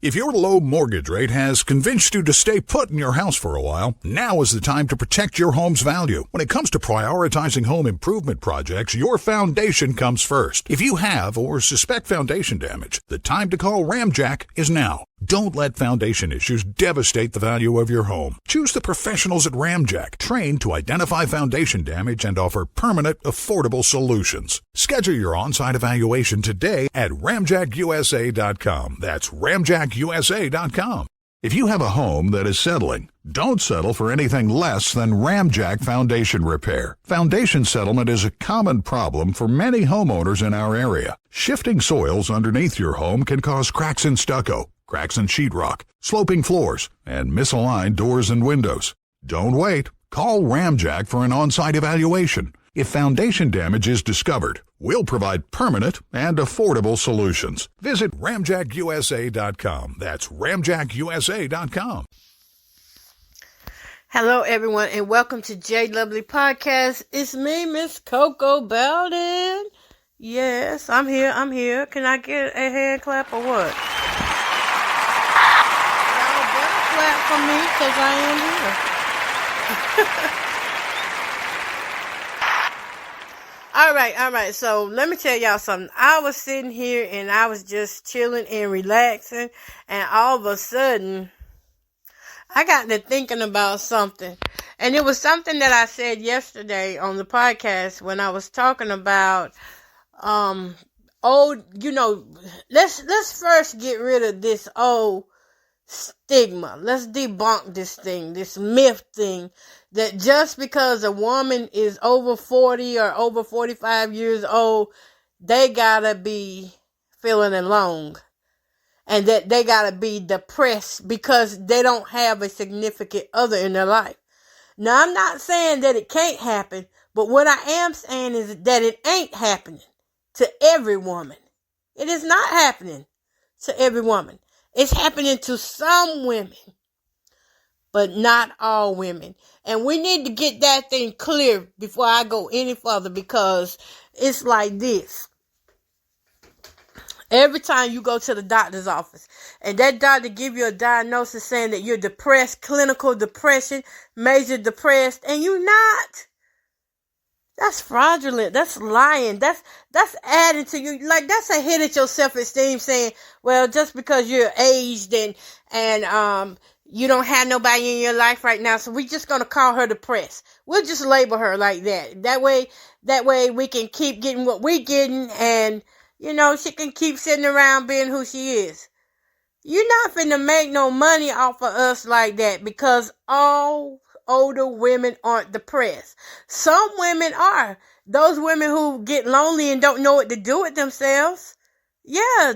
If your low mortgage rate has convinced you to stay put in your house for a while, now is the time to protect your home's value. When it comes to prioritizing home improvement projects, your foundation comes first. If you have or suspect foundation damage, the time to call Ramjack is now. Don't let foundation issues devastate the value of your home. Choose the professionals at Ramjack, trained to identify foundation damage and offer permanent, affordable solutions. Schedule your on-site evaluation today at ramjackusa.com. That's ramjackusa.com. If you have a home that is settling, don't settle for anything less than Ramjack Foundation Repair. Foundation settlement is a common problem for many homeowners in our area. Shifting soils underneath your home can cause cracks in stucco, cracks in sheetrock, sloping floors, and misaligned doors and windows. Don't wait. Call Ramjack for an on-site evaluation. If foundation damage is discovered, we'll provide permanent and affordable solutions. Visit ramjackusa.com. That's ramjackusa.com. Hello, everyone, and welcome to J Lovely Podcast. It's me, Miss Coco Belden. Yes, I'm here. Can I get a hand clap or what? Y'all better clap for me because I am here. All right. So let me tell y'all something. I was sitting here and I was just chilling and relaxing, and all of a sudden, I got to thinking about something. And it was something that I said yesterday on the podcast when I was talking about, let's first get rid of this old stigma. Let's debunk this thing, this myth thing, that just because a woman is over 40 or over 45 years old, they gotta be feeling alone. And that they gotta be depressed because they don't have a significant other in their life. Now, I'm not saying that it can't happen, but what I am saying is that it ain't happening to every woman. It is not happening to every woman. It's happening to some women, but not all women. And we need to get that thing clear before I go any further, because it's like this. Every time you go to the doctor's office and that doctor give you a diagnosis saying that you're depressed, clinical depression, major depressed, and you're not. That's fraudulent. That's lying. That's adding to you. Like, that's a hit at your self-esteem, saying, well, just because you're aged and you don't have nobody in your life right now, so we're just going to call her depressed. We'll just label her like that. That way we can keep getting what we're getting, and she can keep sitting around being who she is. You're not finna make no money off of us like that, because all older women aren't depressed. Some women are. Those women who get lonely and don't know what to do with themselves, yeah,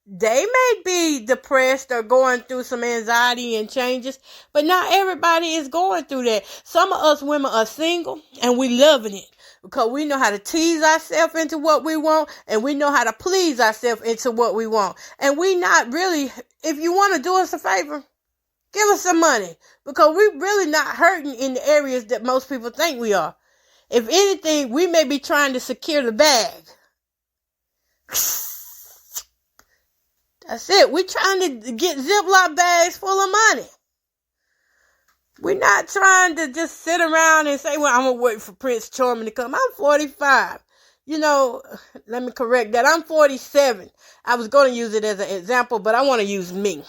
they may be depressed or going through some anxiety and changes, but not everybody is going through that. Some of us women are single and we loving it, because we know how to tease ourselves into what we want, and we know how to please ourselves into what we want. And we not really, if you want to do us a favor, give us some money, because we're really not hurting in the areas that most people think we are. If anything, we may be trying to secure the bag. That's it. We're trying to get Ziploc bags full of money. We're not trying to just sit around and say, well, I'm going to wait for Prince Charming to come. I'm 45. Let me correct that. I'm 47. I was going to use it as an example, but I want to use me.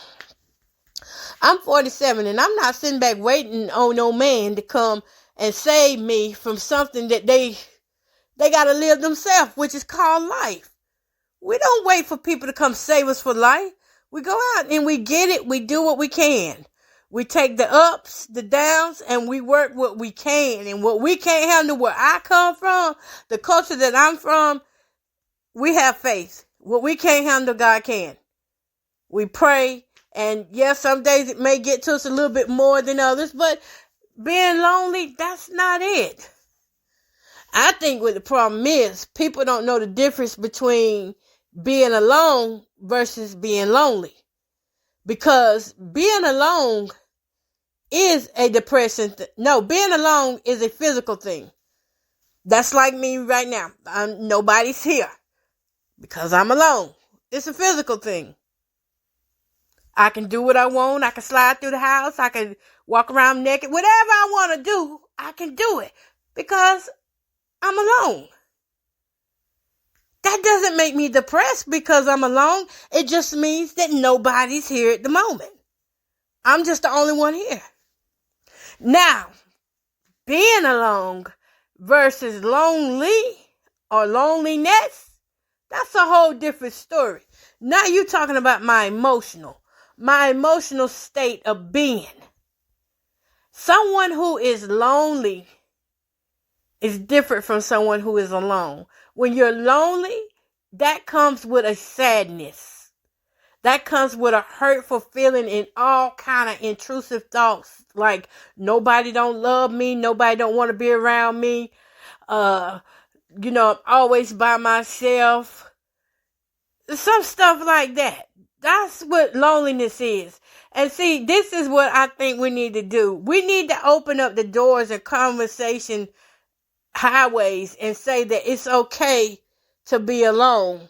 I'm 47, and I'm not sitting back waiting on no man to come and save me from something that they got to live themselves, which is called life. We don't wait for people to come save us for life. We go out and we get it. We do what we can. We take the ups, the downs, and we work what we can. And what we can't handle, where I come from, the culture that I'm from, we have faith. What we can't handle, God can. We pray. And yes, some days it may get to us a little bit more than others, but being lonely, that's not it. I think what the problem is, people don't know the difference between being alone versus being lonely. Because being alone is a depression. Being alone is a physical thing. That's like me right now. Nobody's here because I'm alone. It's a physical thing. I can do what I want. I can slide through the house. I can walk around naked. Whatever I want to do, I can do it because I'm alone. That doesn't make me depressed because I'm alone. It just means that nobody's here at the moment. I'm just the only one here. Now, being alone versus lonely or loneliness, that's a whole different story. Now you're talking about my emotional state of being. Someone who is lonely is different from someone who is alone. When you're lonely, that comes with a sadness. That comes with a hurtful feeling and all kind of intrusive thoughts. Like, nobody don't love me. Nobody don't want to be around me. I'm always by myself. Some stuff like that. That's what loneliness is. And see, this is what I think we need to do. We need to open up the doors and conversation highways and say that it's okay to be alone.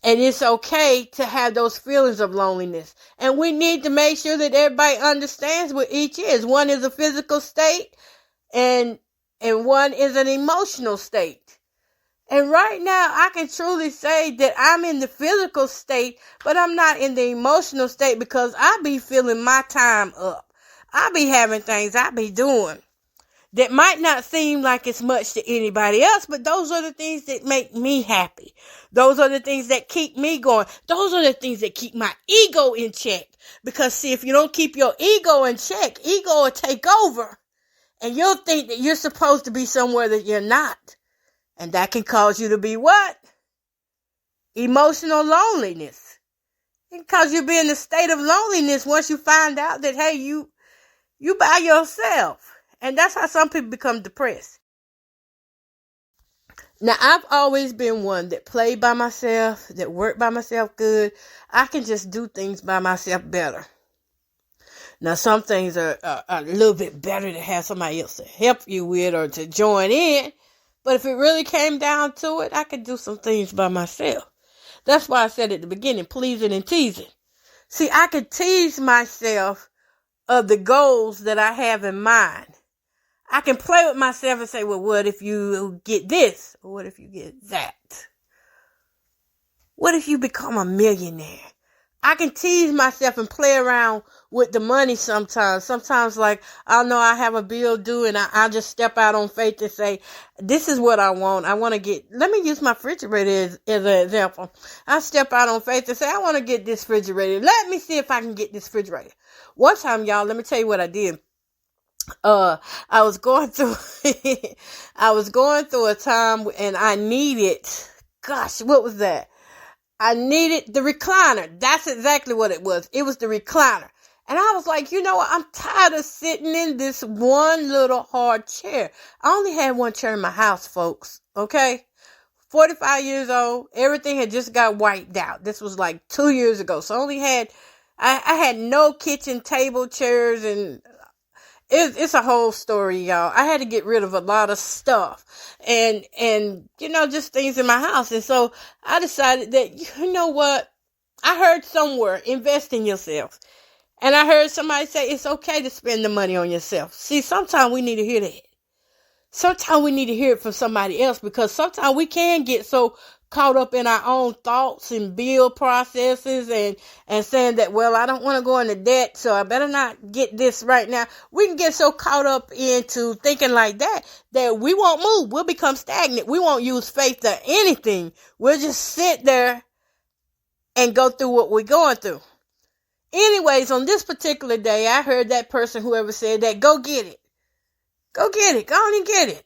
And it's okay to have those feelings of loneliness. And we need to make sure that everybody understands what each is. One is a physical state and one is an emotional state. And right now, I can truly say that I'm in the physical state, but I'm not in the emotional state because I be feeling my time up. I be having things I be doing that might not seem like it's much to anybody else, but those are the things that make me happy. Those are the things that keep me going. Those are the things that keep my ego in check. Because see, if you don't keep your ego in check, ego will take over. And you'll think that you're supposed to be somewhere that you're not. And that can cause you to be what? Emotional loneliness. It can cause you to be in a state of loneliness once you find out that, hey, you by yourself. And that's how some people become depressed. Now, I've always been one that played by myself, that worked by myself good. I can just do things by myself better. Now, some things are a little bit better to have somebody else to help you with or to join in. But if it really came down to it, I could do some things by myself. That's why I said at the beginning, pleasing and teasing. See, I could tease myself of the goals that I have in mind. I can play with myself and say, well, what if you get this? Or what if you get that? What if you become a millionaire? I can tease myself and play around with the money sometimes. Sometimes, like, I'll know I have a bill due and I'll just step out on faith and say, this is what I want. I want to get, let me use my refrigerator as an example. I step out on faith and say, I want to get this refrigerator. Let me see if I can get this refrigerator. One time, y'all, let me tell you what I did. I was going through a time and I needed, what was that? I needed the recliner. That's exactly what it was. It was the recliner. And I was like, you know what? I'm tired of sitting in this one little hard chair. I only had one chair in my house, folks. Okay? 45 years old. Everything had just got wiped out. This was like 2 years ago. So I had no kitchen table chairs and it's a whole story, y'all. I had to get rid of a lot of stuff and just things in my house. And so I decided that, you know what? I heard somewhere, invest in yourself. And I heard somebody say it's okay to spend the money on yourself. See, sometimes we need to hear that. Sometimes we need to hear it from somebody else because sometimes we can get so caught up in our own thoughts and bill processes and saying that, well, I don't want to go into debt, so I better not get this right now. We can get so caught up into thinking like that we won't move. We'll become stagnant. We won't use faith to anything. We'll just sit there and go through what we're going through. Anyways, on this particular day, I heard that person, whoever said that, go get it. Go get it. Go on and get it.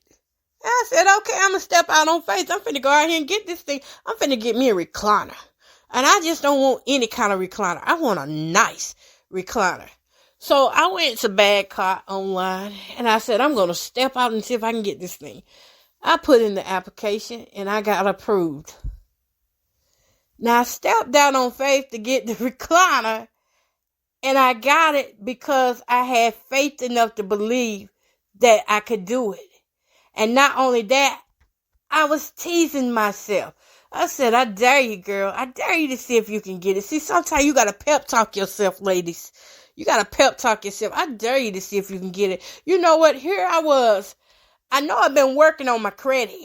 And I said, okay, I'm going to step out on faith. I'm finna go out here and get this thing. I'm finna get me a recliner. And I just don't want any kind of recliner. I want a nice recliner. So I went to Badcock online and I said, I'm going to step out and see if I can get this thing. I put in the application and I got approved. Now I stepped out on faith to get the recliner and I got it because I had faith enough to believe that I could do it. And not only that, I was teasing myself. I said, I dare you, girl. I dare you to see if you can get it. See, sometimes you got to pep talk yourself, ladies. You got to pep talk yourself. I dare you to see if you can get it. You know what? Here I was. I know I've been working on my credit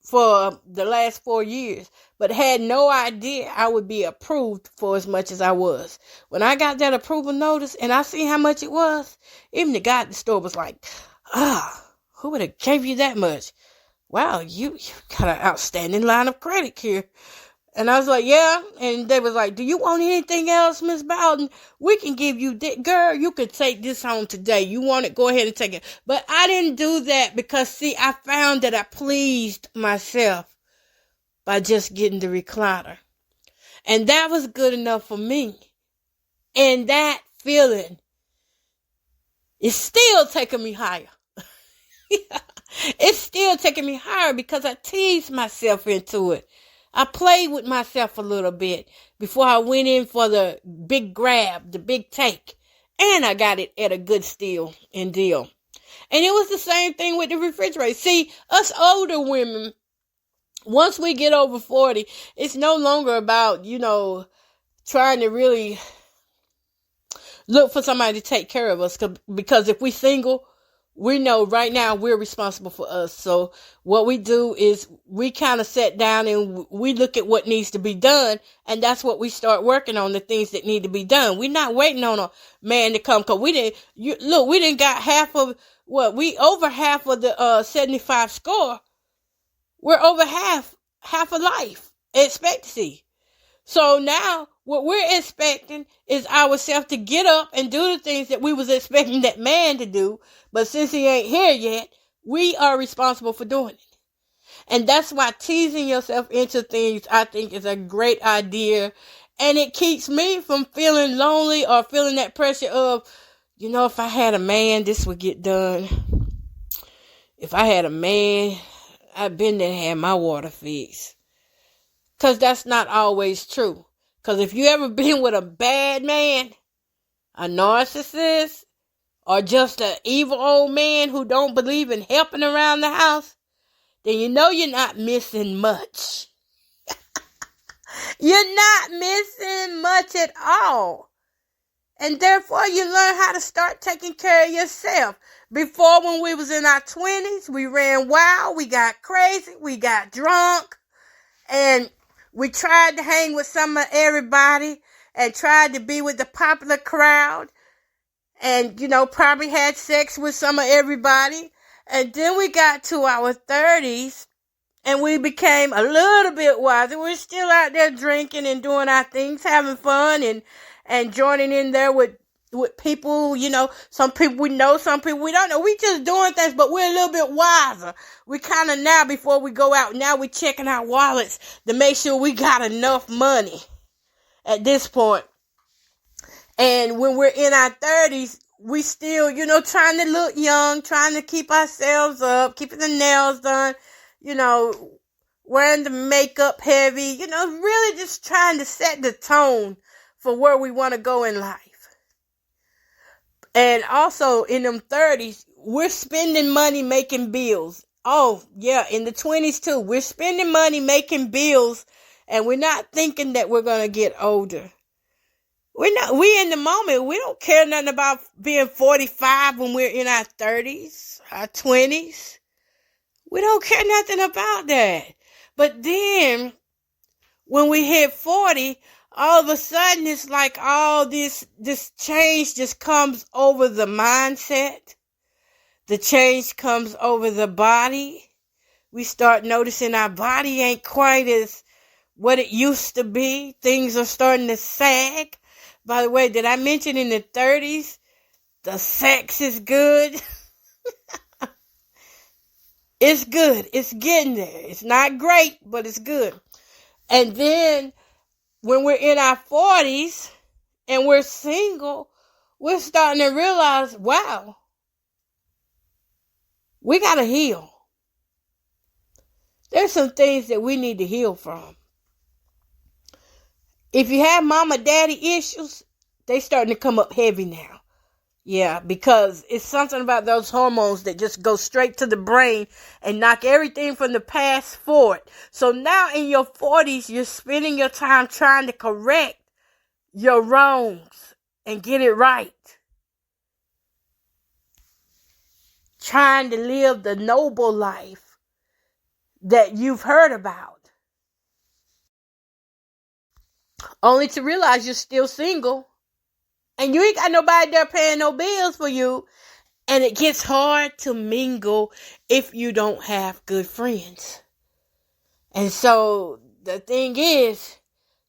for the last 4 years, but had no idea I would be approved for as much as I was. When I got that approval notice and I seen how much it was, even the guy at the store was like, who would have gave you that much? Wow, you got an outstanding line of credit here. And I was like, yeah. And they was like, do you want anything else, Miss Bowden? We can give you that. Girl, you can take this home today. You want it? Go ahead and take it. But I didn't do that because, see, I found that I pleased myself by just getting the recliner. And that was good enough for me. And that feeling is still taking me higher. It's still taking me higher because I teased myself into it. I played with myself a little bit before I went in for the big grab, the big take. And I got it at a good deal. And it was the same thing with the refrigerator. See, us older women, once we get over 40, it's no longer about, trying to really look for somebody to take care of us. Because if we're single, we know right now we're responsible for us. So what we do is we kind of sit down and we look at what needs to be done. And that's what we start working on, the things that need to be done. We're not waiting on a man to come. Cause we didn't got over half of the 75 score. We're over half of life expectancy. So now what we're expecting is ourselves to get up and do the things that we was expecting that man to do. But since he ain't here yet, we are responsible for doing it. And that's why teasing yourself into things, I think, is a great idea. And it keeps me from feeling lonely or feeling that pressure of, if I had a man, this would get done. If I had a man, I've been there and had my water fixed. Because that's not always true. Because if you ever been with a bad man, a narcissist, or just an evil old man who don't believe in helping around the house, then you're not missing much. You're not missing much at all. And therefore, you learn how to start taking care of yourself. Before, when we was in our 20s, we ran wild, we got crazy, we got drunk, and we tried to hang with some of everybody and tried to be with the popular crowd and, probably had sex with some of everybody. And then we got to our 30s and we became a little bit wiser. We're still out there drinking and doing our things, having fun and joining in there with people, some people we know, some people we don't know. We just doing things, but we're a little bit wiser. We kind of now, before we go out, now we checking our wallets to make sure we got enough money at this point. And when we're in our 30s, we still, trying to look young, trying to keep ourselves up, keeping the nails done, wearing the makeup heavy, really just trying to set the tone for where we want to go in life. And also in them 30s, we're spending money making bills. Oh, yeah, in the 20s too. We're spending money making bills and we're not thinking that we're going to get older. We in the moment. We don't care nothing about being 45 when we're in our 30s, our 20s. We don't care nothing about that. But then when we hit 40, all of a sudden, it's like all this change just comes over the mindset. The change comes over the body. We start noticing our body ain't quite as what it used to be. Things are starting to sag. By the way, did I mention in the 30s, the sex is good? It's good. It's getting there. It's not great, but it's good. And then when we're in our 40s and we're single, we're starting to realize, wow, we got to heal. There's some things that we need to heal from. If you have mama, daddy issues, they starting to come up heavy now. Yeah, because it's something about those hormones that just go straight to the brain and knock everything from the past forward. So now in your 40s, you're spending your time trying to correct your wrongs and get it right. Trying to live the noble life that you've heard about. Only to realize you're still single. And you ain't got nobody there paying no bills for you. And it gets hard to mingle if you don't have good friends. And so the thing is,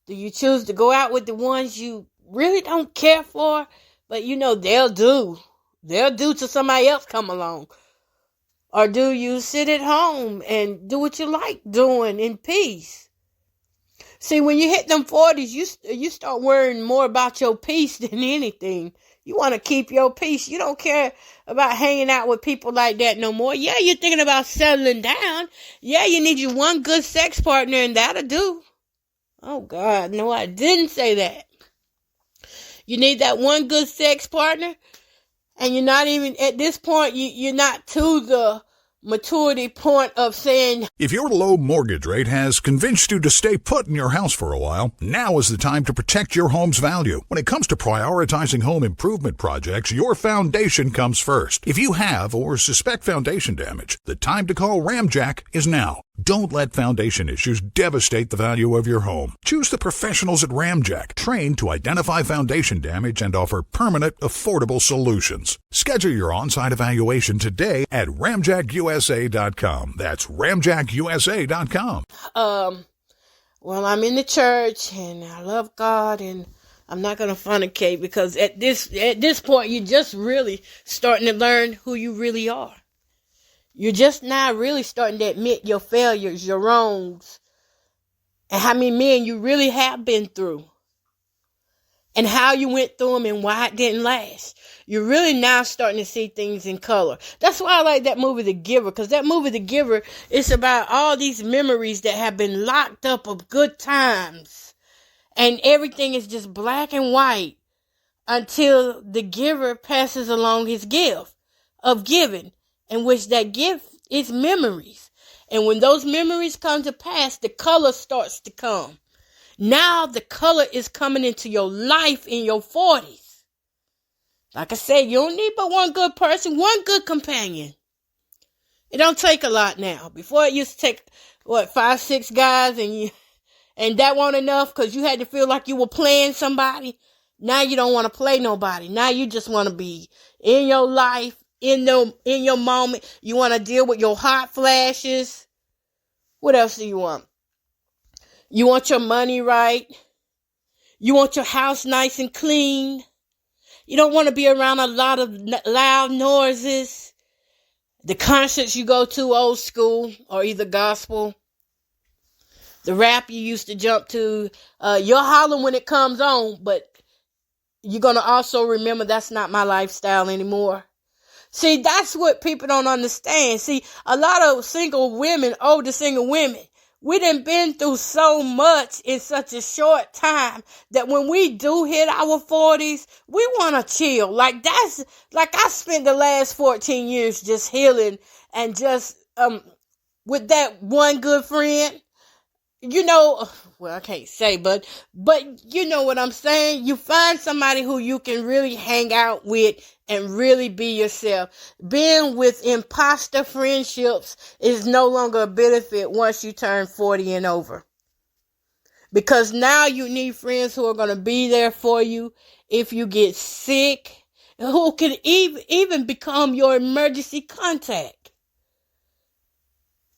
do you choose to go out with the ones you really don't care for? But you know they'll do. They'll do till somebody else come along. Or do you sit at home and do what you like doing in peace? See, when you hit them 40s, you start worrying more about your peace than anything. You want to keep your peace. You don't care about hanging out with people like that no more. Yeah, you're thinking about settling down. Yeah, you need you one good sex partner and that'll do. Oh, God, no, I didn't say that. You need that one good sex partner, and you're not even, at this point, you're not to the maturity point of saying, if your low mortgage rate has convinced you to stay put in your house for a while, now is the time to protect your home's value. When it comes to prioritizing home improvement projects, your foundation comes first. If you have or suspect foundation damage, the time to call Ramjack is now. Don't let foundation issues devastate the value of your home. Choose the professionals at Ramjack, trained to identify foundation damage and offer permanent, affordable solutions. Schedule your on-site evaluation today at ramjackusa.com. That's ramjackusa.com. Well, I'm in the church and I love God and I'm not going to fornicate, because at this point, you're just really starting to learn who you really are. You're just now really starting to admit your failures, your wrongs, and how many men you really have been through, and how you went through them and why it didn't last. You're really now starting to see things in color. That's why I like that movie, The Giver, because that movie, The Giver, is about all these memories that have been locked up of good times, and everything is just black and white until the giver passes along his gift of giving, in which that gift is memories. And when those memories come to pass, the color starts to come. Now the color is coming into your life in your 40s. Like I said, you don't need but one good person, one good companion. It don't take a lot now. Before it used to take, 5, 6 guys, and that wasn't enough because you had to feel like you were playing somebody. Now you don't want to play nobody. Now you just want to be in your life, in your moment. You want to deal with your hot flashes. What else do you want? You want your money right. You want your house nice and clean. You don't want to be around a lot of loud noises. The concerts you go to, old school or either gospel. The rap you used to jump to. You'll holler when it comes on, but you're going to also remember that's not my lifestyle anymore. See, that's what people don't understand. See, a lot of single women, older single women, we done been through so much in such a short time that when we do hit our 40s, we want to chill. Like I spent the last 14 years just healing and just with that one good friend. You know, well, I can't say, but you know what I'm saying? You find somebody who you can really hang out with and really be yourself. Being with imposter friendships is no longer a benefit once you turn 40 and over. Because now you need friends who are going to be there for you if you get sick, who can even become your emergency contact.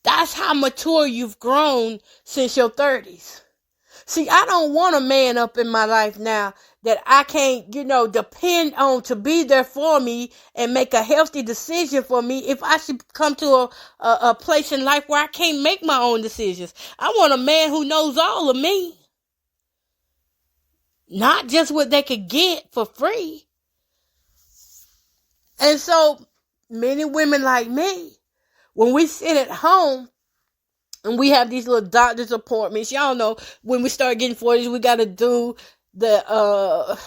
That's how mature you've grown since your 30s. See, I don't want a man up in my life now that I can't, depend on to be there for me and make a healthy decision for me if I should come to a place in life where I can't make my own decisions. I want a man who knows all of me. Not just what they could get for free. And so many women like me, when we sit at home and we have these little doctor's appointments, y'all know when we start getting 40s, we got to do the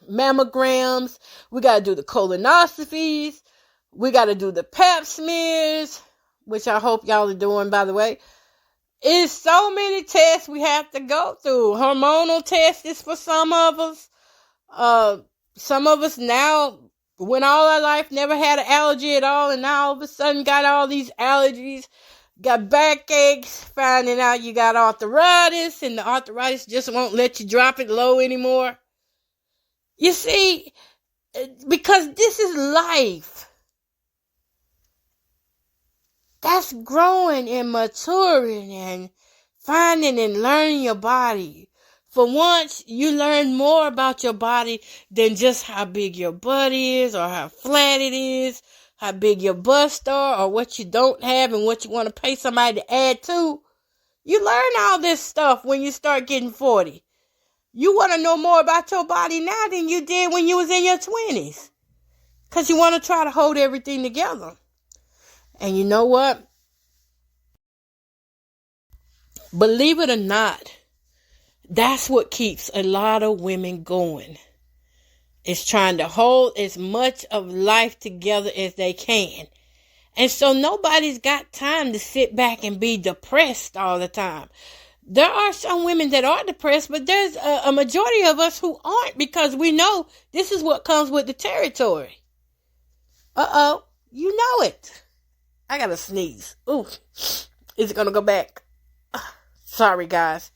mammograms. We got to do the colonoscopies. We got to do the pap smears, which I hope y'all are doing, by the way. It's so many tests we have to go through. Hormonal tests is for some of us. Some of us now, went all our life, never had an allergy at all, and now all of a sudden got all these allergies, got backaches, finding out you got arthritis, and the arthritis just won't let you drop it low anymore. You see, because this is life. That's growing and maturing and finding and learning your body. For once, you learn more about your body than just how big your butt is or how flat it is, how big your bust are, or what you don't have and what you want to pay somebody to add to. You learn all this stuff when you start getting 40. You want to know more about your body now than you did when you was in your 20s. Because you want to try to hold everything together. And you know what? Believe it or not, that's what keeps a lot of women going. It's trying to hold as much of life together as they can. And so nobody's got time to sit back and be depressed all the time. There are some women that are depressed, but there's a majority of us who aren't, because we know this is what comes with the territory. Uh-oh, you know it. I gotta sneeze. Ooh, is it gonna go back? Sorry, guys.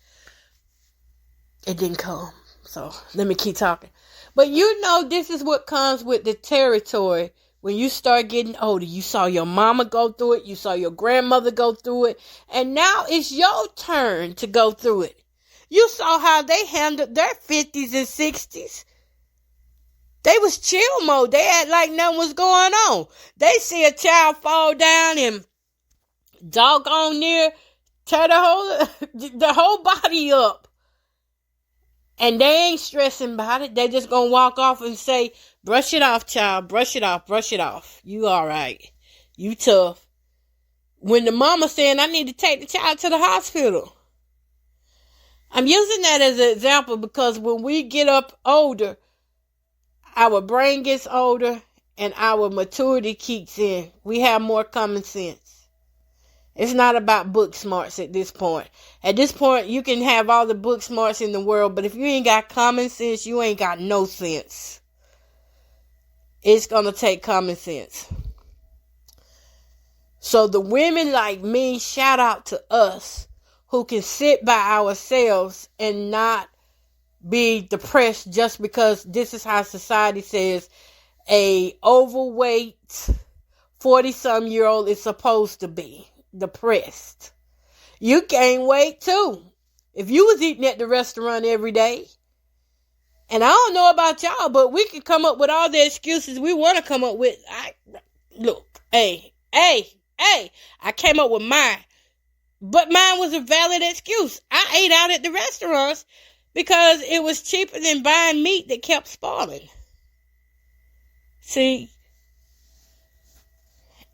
It didn't come, so let me keep talking. But you know this is what comes with the territory. When you start getting older, you saw your mama go through it, you saw your grandmother go through it, and now it's your turn to go through it. You saw how they handled their 50s and 60s. They was chill mode. They act like nothing was going on. They see a child fall down and doggone near tear the whole body up. And they ain't stressing about it. They just gonna walk off and say, brush it off, child. Brush it off. Brush it off. You all right. You tough. When the mama saying, I need to take the child to the hospital. I'm using that as an example because when we get up older, our brain gets older and our maturity kicks in. We have more common sense. It's not about book smarts at this point. At this point, you can have all the book smarts in the world, but if you ain't got common sense, you ain't got no sense. It's going to take common sense. So the women like me, shout out to us who can sit by ourselves and not be depressed just because this is how society says a overweight 40-some-year-old is supposed to be. Depressed. You gain weight too. If you was eating at the restaurant every day. And I don't know about y'all, but we can come up with all the excuses we want to come up with. Look, I came up with mine. But mine was a valid excuse. I ate out at the restaurants because it was cheaper than buying meat that kept spoiling. See?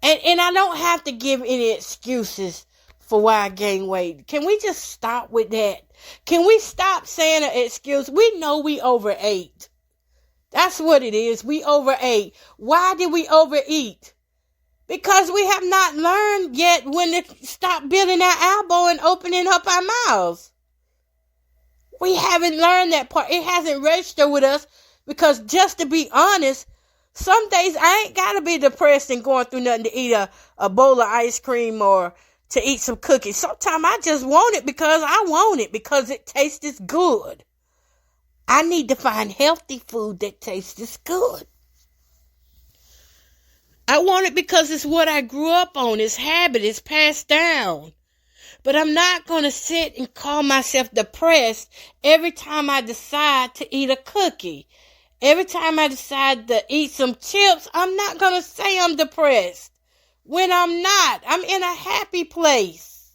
And I don't have to give any excuses for why I gained weight. Can we just stop with that? Can we stop saying an excuse? We know we overate. That's what it is. We overate. Why did we overeat? Because we have not learned yet when to stop building our elbow and opening up our mouths. We haven't learned that part. It hasn't registered with us because, just to be honest, some days I ain't got to be depressed and going through nothing to eat a bowl of ice cream or to eat some cookies. Sometimes I just want it because I want it, because it tastes good. I need to find healthy food that tastes good. I want it because it's what I grew up on. It's habit. It's passed down. But I'm not going to sit and call myself depressed every time I decide to eat a cookie. Every time I decide to eat some chips, I'm not going to say I'm depressed. When I'm not. I'm in a happy place.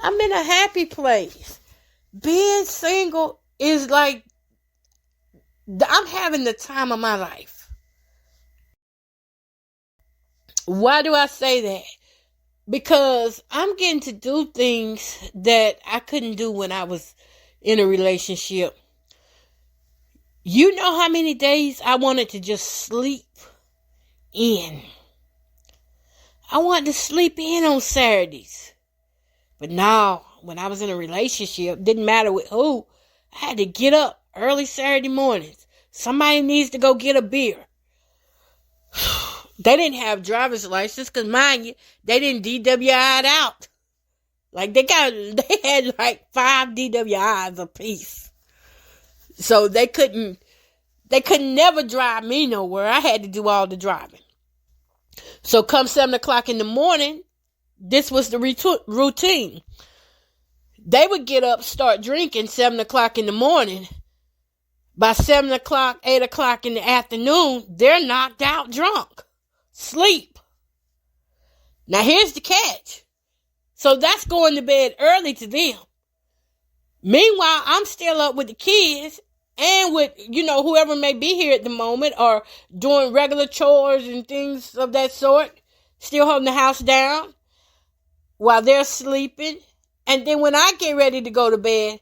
I'm in a happy place. Being single is like, I'm having the time of my life. Why do I say that? Because I'm getting to do things that I couldn't do when I was in a relationship. You know how many days I wanted to just sleep in. I wanted to sleep in on Saturdays. But now, when I was in a relationship, didn't matter with who, I had to get up early Saturday mornings. Somebody needs to go get a beer. They didn't have driver's license, because mind you, they didn't DWI'd out. Like they had like 5 DWIs apiece. So they couldn't never drive me nowhere. I had to do all the driving. So come 7 o'clock in the morning, this was the routine. They would get up, start drinking 7 o'clock in the morning. By 7 o'clock, 8 o'clock in the afternoon, they're knocked out drunk. Sleep. Now here's the catch. So that's going to bed early to them. Meanwhile, I'm still up with the kids and with, whoever may be here at the moment, or doing regular chores and things of that sort. Still holding the house down while they're sleeping. And then when I get ready to go to bed,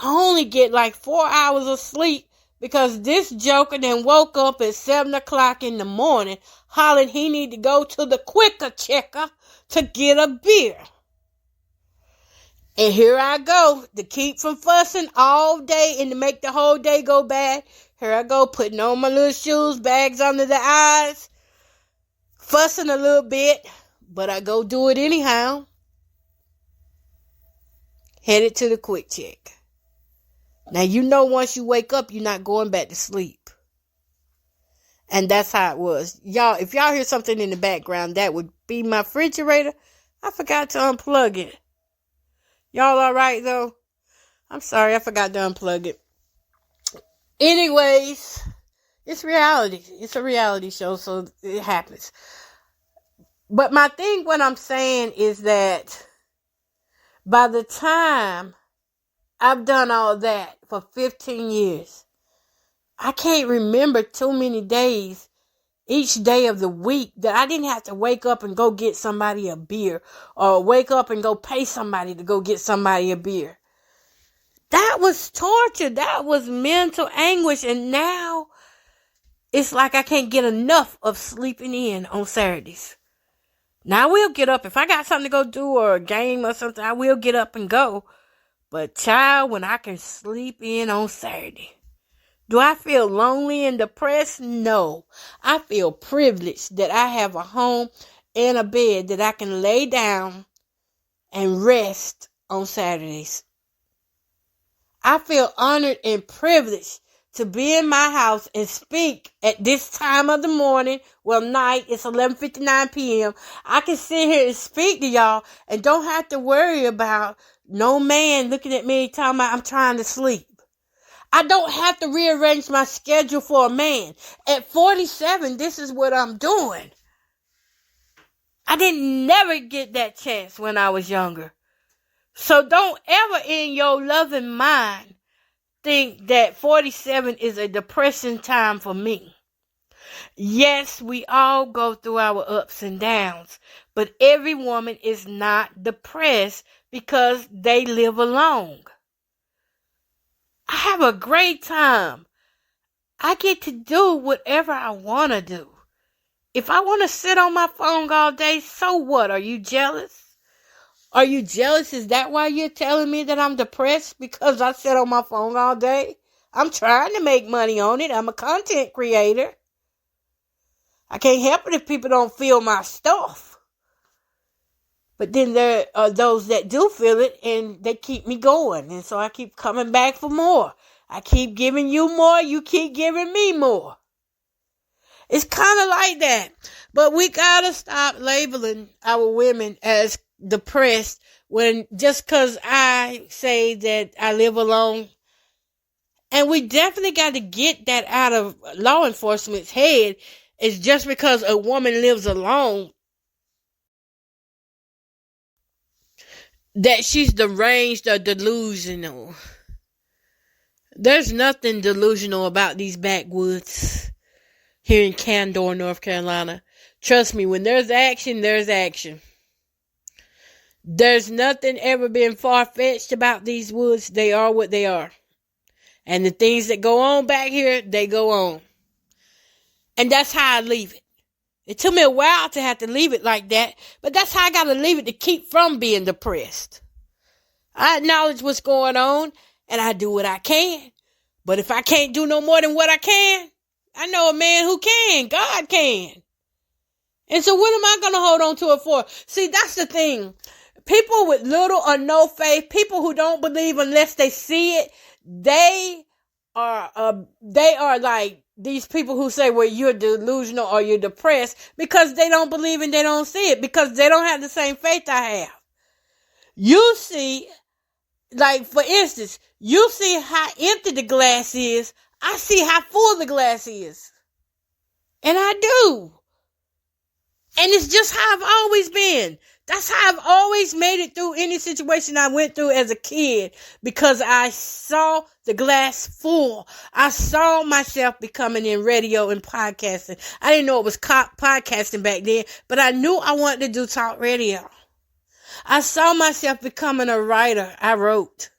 I only get like 4 hours of sleep, because this joker then woke up at 7 o'clock in the morning hollering he need to go to the quicker checker to get a beer. And here I go to keep from fussing all day and to make the whole day go bad. Here I go putting on my little shoes, bags under the eyes, fussing a little bit, but I go do it anyhow. Headed to the quick check. Now, once you wake up, you're not going back to sleep. And that's how it was. Y'all, if y'all hear something in the background, that would be my refrigerator. I forgot to unplug it. Y'all all right, though? I'm sorry, I forgot to unplug it. Anyways, it's reality. It's a reality show, so it happens. But my thing, what I'm saying is that by the time I've done all that for 15 years, I can't remember too many days each day of the week that I didn't have to wake up and go get somebody a beer, or wake up and go pay somebody to go get somebody a beer. That was torture. That was mental anguish. And now it's like I can't get enough of sleeping in on Saturdays. Now I will get up. If I got something to go do or a game or something, I will get up and go. But child, when I can sleep in on Saturday, do I feel lonely and depressed? No. I feel privileged that I have a home and a bed that I can lay down and rest on Saturdays. I feel honored and privileged to be in my house and speak at this time of the morning. Well, night, it's 11:59 p.m. I can sit here and speak to y'all and don't have to worry about no man looking at me talking about I'm trying to sleep. I don't have to rearrange my schedule for a man. At 47, this is what I'm doing. I didn't never get that chance when I was younger. So don't ever in your loving mind think that 47 is a depressing time for me. Yes, we all go through our ups and downs, but every woman is not depressed because they live alone. I have a great time. I get to do whatever I want to do. If I want to sit on my phone all day, so what? Are you jealous? Are you jealous? Is that why you're telling me that I'm depressed? Because I sit on my phone all day? I'm trying to make money on it. I'm a content creator. I can't help it if people don't feel my stuff. But then there are those that do feel it and they keep me going. And so I keep coming back for more. I keep giving you more. You keep giving me more. It's kind of like that. But we got to stop labeling our women as depressed when just because I say that I live alone. And we definitely got to get that out of law enforcement's head. It's just because a woman lives alone that she's deranged or delusional. There's nothing delusional about these backwoods here in Candor, North Carolina. Trust me, when there's action, there's action. There's nothing ever been far-fetched about these woods. They are what they are. And the things that go on back here, they go on. And that's how I leave it. It took me a while to have to leave it like that, but that's how I got to leave it to keep from being depressed. I acknowledge what's going on, and I do what I can. But if I can't do no more than what I can, I know a man who can. God can. And so what am I going to hold on to it for? See, that's the thing. People with little or no faith, people who don't believe unless they see it, they are like these people who say, well, you're delusional or you're depressed because they don't believe and they don't see it, because they don't have the same faith I have. You see, like, for instance, you see how empty the glass is. I see how full the glass is. And I do. And it's just how I've always been. That's how I've always made it through any situation I went through as a kid, because I saw the glass full. I saw myself becoming in radio and podcasting. I didn't know it was podcasting back then, but I knew I wanted to do talk radio. I saw myself becoming a writer. I wrote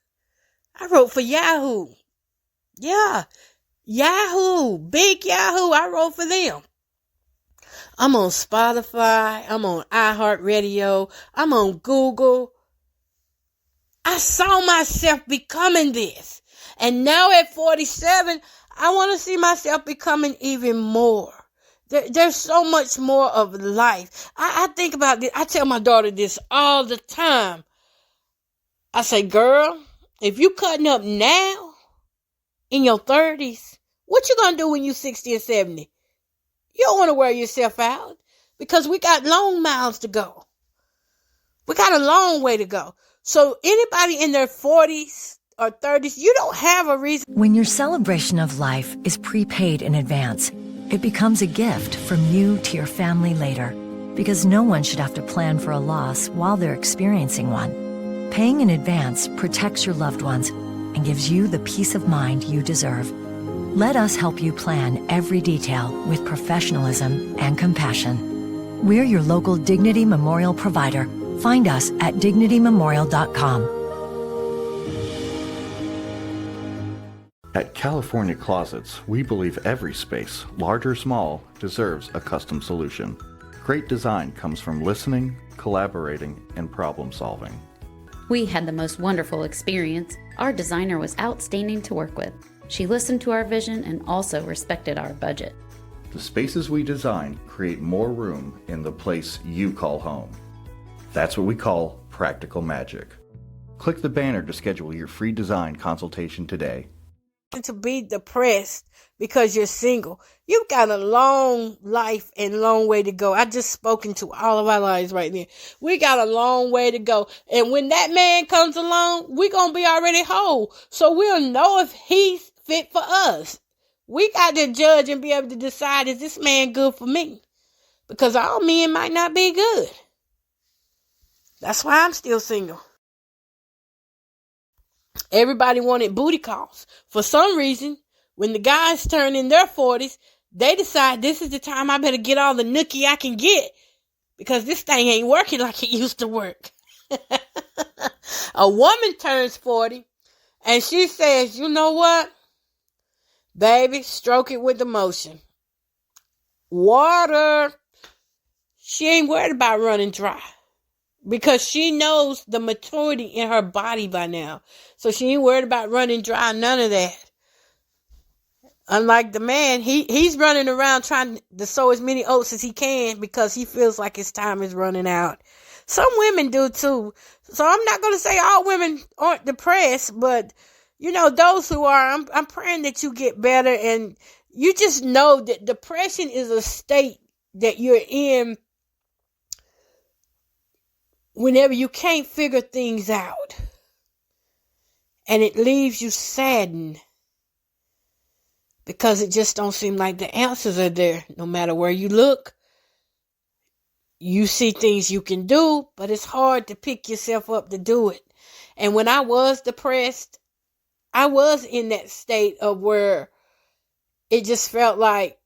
for Yahoo. Yeah, Yahoo, big Yahoo. I wrote for them. I'm on Spotify. I'm on iHeartRadio. I'm on Google. I saw myself becoming this. And now at 47, I want to see myself becoming even more. There's so much more of life. I think about this. I tell my daughter this all the time. I say, girl, if you cutting up now in your 30s, what you going to do when you 60 and 70? You don't want to wear yourself out, because we got long miles to go. We got a long way to go. So anybody in their 40s or 30s, you don't have a reason. When your celebration of life is prepaid in advance, it becomes a gift from you to your family later, because no one should have to plan for a loss while they're experiencing one. Paying in advance protects your loved ones and gives you the peace of mind you deserve. Let us help you plan every detail with professionalism and compassion. We're your local Dignity Memorial provider. Find us at DignityMemorial.com. At California Closets, we believe every space, large or small, deserves a custom solution. Great design comes from listening, collaborating, and problem solving. We had the most wonderful experience. Our designer was outstanding to work with. She listened to our vision and also respected our budget. The spaces we design create more room in the place you call home. That's what we call practical magic. Click the banner to schedule your free design consultation today. To be depressed because you're single. You've got a long life and long way to go. I just spoken to all of our lives right now. We got a long way to go. And when that man comes along, we're going to be already whole. So we'll know if he's fit for us. We got to judge and be able to decide, is this man good for me? Because all men might not be good. That's why I'm still single. Everybody wanted booty calls. For some reason, when the guys turn in their 40s, they decide this is the time I better get all the nookie I can get, because this thing ain't working like it used to work. A woman turns 40 and she says, you know what? Baby, stroke it with emotion. Water. She ain't worried about running dry, because she knows the maturity in her body by now. So she ain't worried about running dry, none of that. Unlike the man, he's running around trying to sow as many oats as he can because he feels like his time is running out. Some women do too. So I'm not going to say all women aren't depressed, but you know, those who are, I'm praying that you get better, and you just know that depression is a state that you're in whenever you can't figure things out, and it leaves you saddened because it just don't seem like the answers are there. No matter where you look, you see things you can do, but it's hard to pick yourself up to do it. And when I was depressed, I was in that state of where it just felt like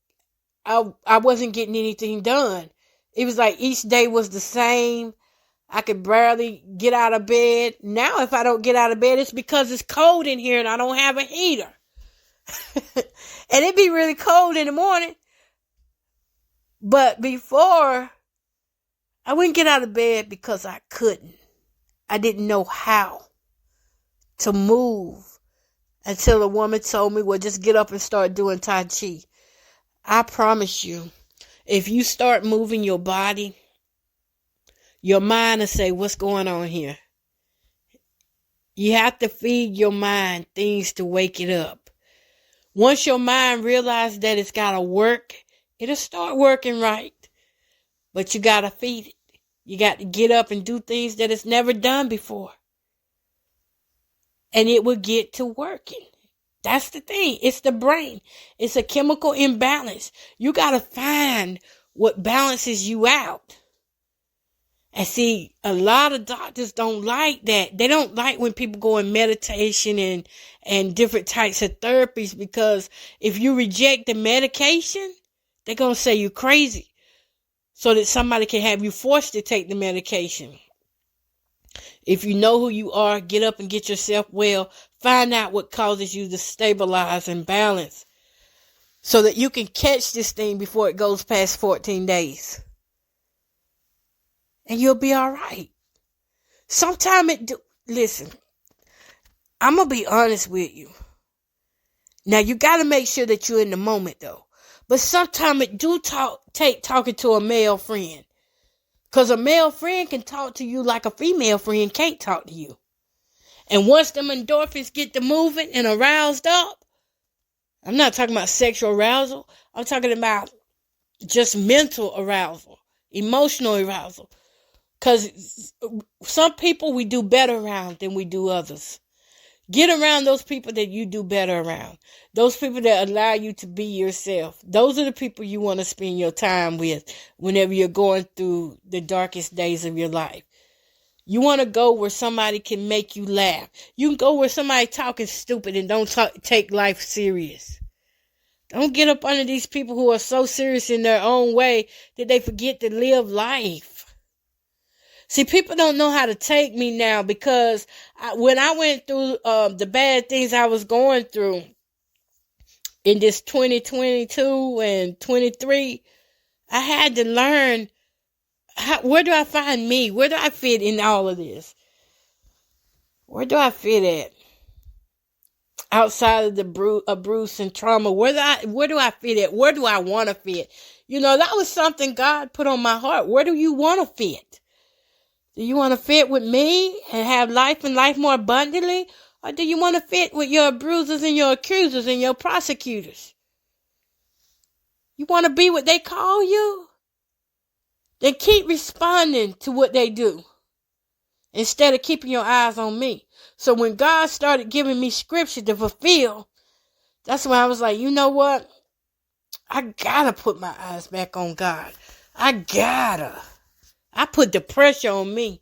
I wasn't getting anything done. It was like each day was the same. I could barely get out of bed. Now, if I don't get out of bed, it's because it's cold in here and I don't have a heater. And it'd be really cold in the morning. But before, I wouldn't get out of bed because I couldn't. I didn't know how to move until a woman told me, well, just get up and start doing Tai Chi. I promise you, if you start moving your body, your mind will say, what's going on here? You have to feed your mind things to wake it up. Once your mind realizes that it's got to work, it'll start working right. But you got to feed it. You got to get up and do things that it's never done before. And it will get to working. That's the thing. It's the brain. It's a chemical imbalance. You got to find what balances you out. And see, a lot of doctors don't like that. They don't like when people go in meditation and different types of therapies, because if you reject the medication, they're going to say you're crazy, so that somebody can have you forced to take the medication. If you know who you are, get up and get yourself well. Find out what causes you to stabilize and balance so that you can catch this thing before it goes past 14 days. And you'll be all right. Listen, I'm going to be honest with you. Now, you got to make sure that you're in the moment, though. But sometimes it do take talking to a male friend. Because a male friend can talk to you like a female friend can't talk to you. And once them endorphins get to moving and aroused up, I'm not talking about sexual arousal. I'm talking about just mental arousal, emotional arousal. Because some people we do better around than we do others. Get around those people that you do better around. Those people that allow you to be yourself. Those are the people you want to spend your time with whenever you're going through the darkest days of your life. You want to go where somebody can make you laugh. You can go where somebody talking stupid and don't take life serious. Don't get up under these people who are so serious in their own way that they forget to live life. See, people don't know how to take me now, because when I went through the bad things I was going through in this 2022 and 23, I had to learn, where do I find me? Where do I fit in all of this? Where do I fit at? Outside of the abuse and trauma, where do I fit at? Where do I want to fit? You know, that was something God put on my heart. Where do you want to fit? Do you want to fit with me and have life and life more abundantly? Or do you want to fit with your bruisers and your accusers and your prosecutors? You want to be what they call you? Then keep responding to what they do instead of keeping your eyes on me. So when God started giving me scripture to fulfill, that's when I was like, you know what? I gotta put my eyes back on God. I put the pressure on me.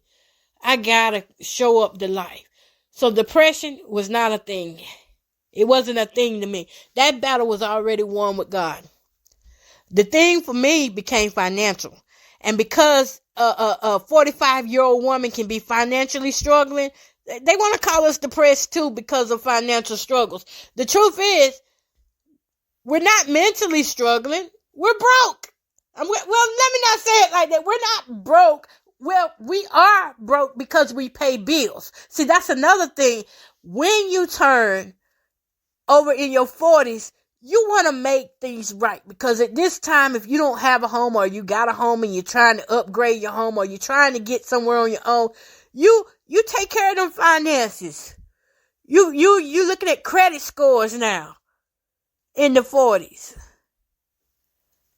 I gotta show up the life. So depression was not a thing. It wasn't a thing to me. That battle was already won with God. The thing for me became financial. And because a 45-year-old woman can be financially struggling, they want to call us depressed too because of financial struggles. The truth is, we're not mentally struggling. We're broke. Well, let me not say it like that. We're not broke. Well, we are broke because we pay bills. See, that's another thing. When you turn over in your 40s, you want to make things right. Because at this time, if you don't have a home, or you got a home and you're trying to upgrade your home, or you're trying to get somewhere on your own, you take care of them finances. You looking at credit scores now in the 40s.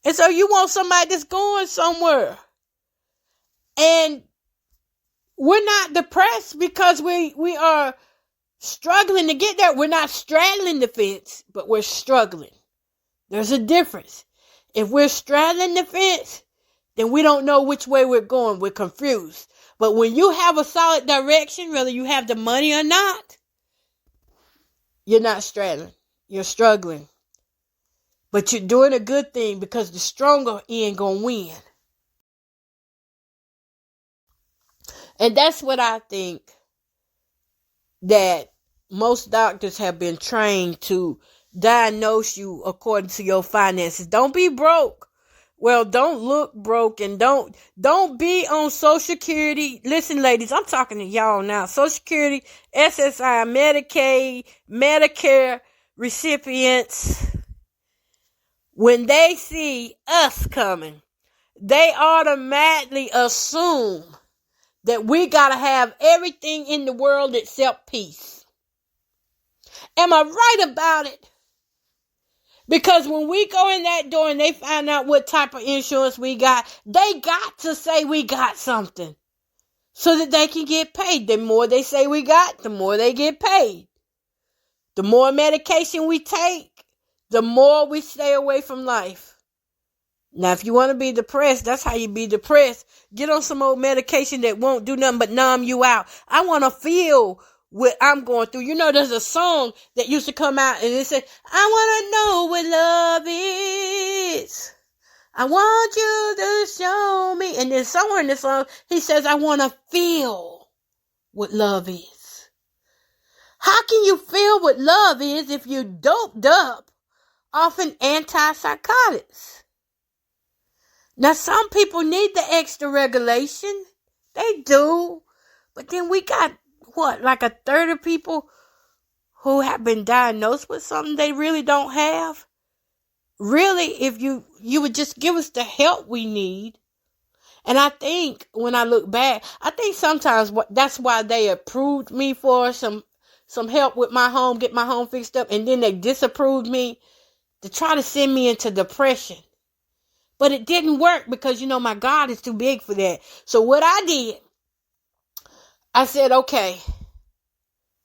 And so you want somebody that's going somewhere. And we're not depressed because we are struggling to get there. We're not straddling the fence, but we're struggling. There's a difference. If we're straddling the fence, then we don't know which way we're going. We're confused. But when you have a solid direction, whether you have the money or not, you're not straddling. You're struggling. But you're doing a good thing, because the stronger end gonna win. And that's what I think, that most doctors have been trained to diagnose you according to your finances. Don't be broke. Well, don't look broke, and don't be on Social Security. Listen, ladies, I'm talking to y'all now. Social Security, SSI, Medicaid, Medicare recipients, when they see us coming, they automatically assume that we gotta have everything in the world except peace. Am I right about it? Because when we go in that door and they find out what type of insurance we got, they got to say we got something so that they can get paid. The more they say we got, the more they get paid. The more medication we take, the more we stay away from life. Now, if you want to be depressed, that's how you be depressed. Get on some old medication that won't do nothing but numb you out. I want to feel what I'm going through. You know, there's a song that used to come out and it said, I want to know what love is. I want you to show me. And then somewhere in the song, he says, I want to feel what love is. How can you feel what love is if you're doped up off an antipsychotics? Now, some people need the extra regulation. They do. But then we got, like a third of people who have been diagnosed with something they really don't have? Really, if you would just give us the help we need. And I think, when I look back, I think sometimes that's why they approved me for some help with my home, get my home fixed up, and then they disapproved me to try to send me into depression. But it didn't work because, my God is too big for that. So what I did, I said, okay,